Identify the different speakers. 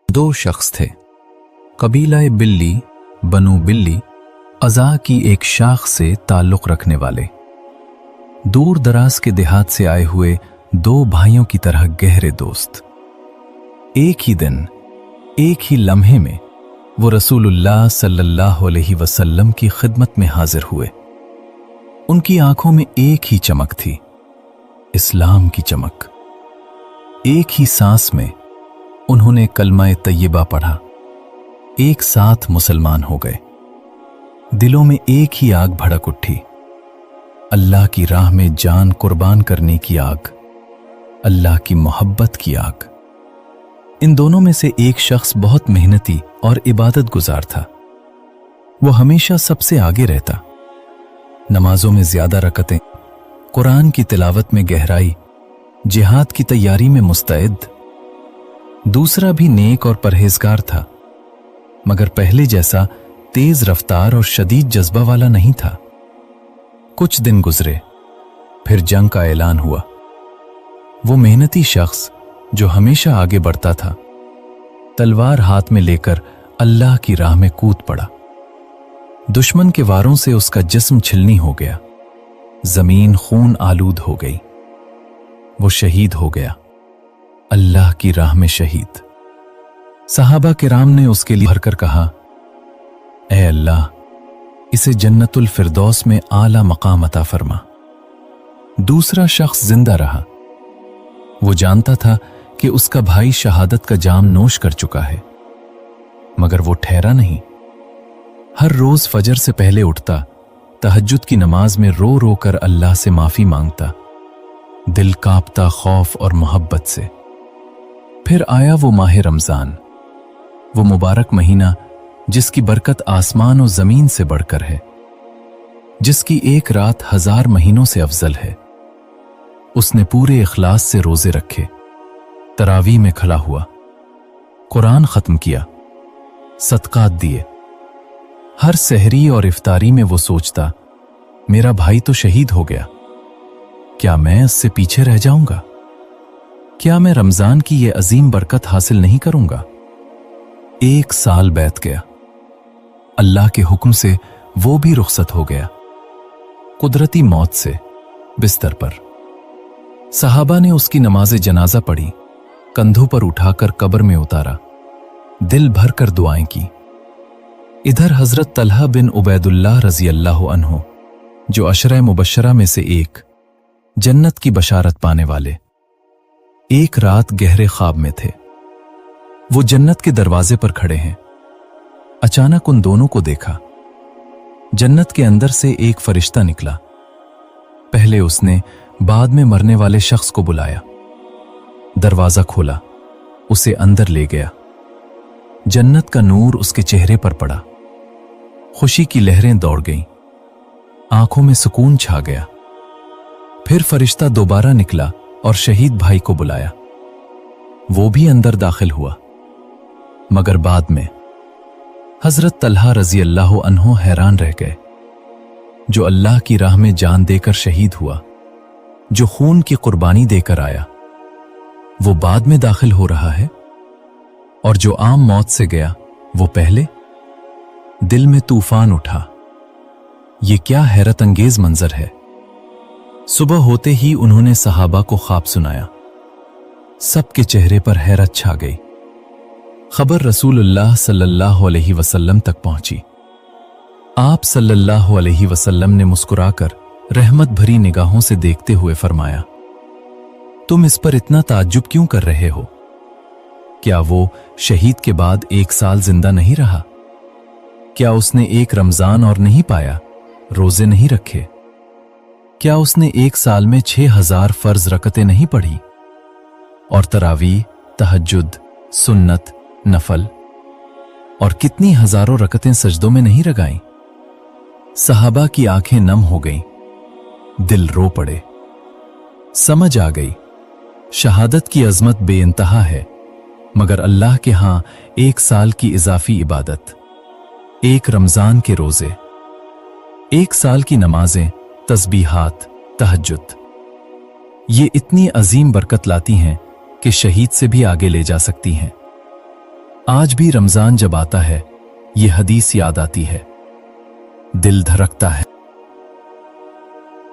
Speaker 1: दो शख्स थे। कबीला बिल्ली बनु बिल्ली अज़ा की एक शाख से ताल्लुक़ रखने वाले, दूर दराज के देहात से आए हुए दो भाइयों की तरह गहरे दोस्त। एक ही दिन, एक ही लम्हे में वो रसूलुल्लाह सल्लल्लाहु अलैहि वसल्लम की खिदमत में हाजिर हुए। उनकी आंखों में एक ही चमक थी, इस्लाम की चमक। एक ही सांस में उन्होंने कलमा तय्यबा पढ़ा, एक साथ मुसलमान हो गए। दिलों में एक ही आग भड़क उठी, अल्लाह की राह में जान कुर्बान करने की आग, अल्लाह की मोहब्बत की आग। इन दोनों में से एक शख्स बहुत मेहनती और इबादत गुजार था। वो हमेशा सबसे आगे रहता, नमाजों में ज्यादा रकतें, कुरान की तिलावत में गहराई, जिहाद की तैयारी में मुस्तैद। दूसरा भी नेक और परहेजगार था, मगर पहले जैसा तेज रफ्तार और शदीद जज्बा वाला नहीं था। कुछ दिन गुजरे, फिर जंग का ऐलान हुआ। वो मेहनती शख्स जो हमेशा आगे बढ़ता था, तलवार हाथ में लेकर अल्लाह की राह में कूद पड़ा। दुश्मन के वारों से उसका जिस्म छिलनी हो गया, जमीन खून आलूद हो गई। वो शहीद हो गया, अल्लाह की राह में शहीद। सहाबा किराम ने उसके लिए भरकर कहा, ऐ अल्लाह, इसे जन्नतुल फिरदौस में आला मकाम अता फरमा। दूसरा शख्स जिंदा रहा। वो जानता था कि उसका भाई शहादत का जाम नोश कर चुका है, मगर वो ठहरा नहीं। हर रोज फजर से पहले उठता, तहज्जुद की नमाज में रो रो कर अल्लाह से माफी मांगता, दिल कांपता खौफ और मोहब्बत से। फिर आया वो माह रमजान, वो मुबारक महीना जिसकी बरकत आसमान और जमीन से बढ़कर है, जिसकी एक रात 1000 महीनों से अफजल है। उसने पूरे इखलास से रोजे रखे, तरावी में खड़ा हुआ, कुरान खत्म किया, सदकात दिए। हर सहरी और इफ्तारी में वो सोचता, मेरा भाई तो शहीद हो गया, क्या मैं इससे पीछे रह जाऊंगा? क्या मैं रमजान की ये अजीम बरकत हासिल नहीं करूंगा? 1 साल बीत गया। अल्लाह के हुक्म से वो भी रुखसत हो गया, कुदरती मौत से बिस्तर पर। सहाबा ने उसकी नमाज़े जनाजा पढ़ी, कंधों पर उठाकर कब्र में उतारा, दिल भर कर दुआएं की। इधर हजरत तलहा बिन उबैदुल्लाह रजी अल्लाह अन्हु, जो अशरा मुबशरा में से एक, जन्नत की बशारत पाने वाले, एक रात गहरे ख्वाब में थे। वो जन्नत के दरवाजे पर खड़े हैं। अचानक उन दोनों को देखा। जन्नत के अंदर से एक फरिश्ता निकला। पहले उसने बाद में मरने वाले शख्स को बुलाया, दरवाजा खोला, उसे अंदर ले गया। जन्नत का नूर उसके चेहरे पर पड़ा, खुशी की लहरें दौड़ गईं, आंखों में सुकून छा गया। फिर फरिश्ता दोबारा निकला और शहीद भाई को बुलाया। वो भी अंदर दाखिल हुआ, मगर बाद में। हजरत तलहा रजी अल्लाह अन्हो हैरान रह गए। जो अल्लाह की राह में जान देकर शहीद हुआ, जो खून की कुर्बानी देकर आया, वो बाद में दाखिल हो रहा है, और जो आम मौत से गया वो पहले। दिल में तूफान उठा। ये क्या हैरत अंगेज मंजर है। सुबह होते ही उन्होंने सहाबा को ख्वाब सुनाया। सबके चेहरे पर हैरत छा गई। खबर रसूलुल्लाह सल्लल्लाहु अलैहि वसल्लम तक पहुंची। आप सल्लल्लाहु अलैहि वसल्लम ने मुस्कुराकर रहमत भरी निगाहों से देखते हुए फरमाया, तुम इस पर इतना ताज्जुब क्यों कर रहे हो? क्या वो शहीद के बाद 1 साल जिंदा नहीं रहा? क्या उसने 1 रमजान और नहीं पाया, रोजे नहीं रखे? क्या उसने 1 साल में 6000 फर्ज रकतें नहीं पढ़ी? और तरावी, तहज्जुद, सुन्नत, नफल और कितनी हजारों रकतें सजदों में नहीं लगाईं? सहाबा की आंखें नम हो गईं, दिल रो पड़े। समझ आ गई, शहादत की अजमत बेइंतहा है, मगर अल्लाह के हां 1 साल की इजाफी इबादत, 1 रमजान के रोजे, 1 साल की नमाजें, तस्बीहात, तहज्जुद, ये इतनी अजीम बरकत लाती हैं कि शहीद से भी आगे ले जा सकती हैं। آج بھی رمضان جب آتا ہے یہ حدیث یاد آتی ہے، دل دھڑکتا ہے۔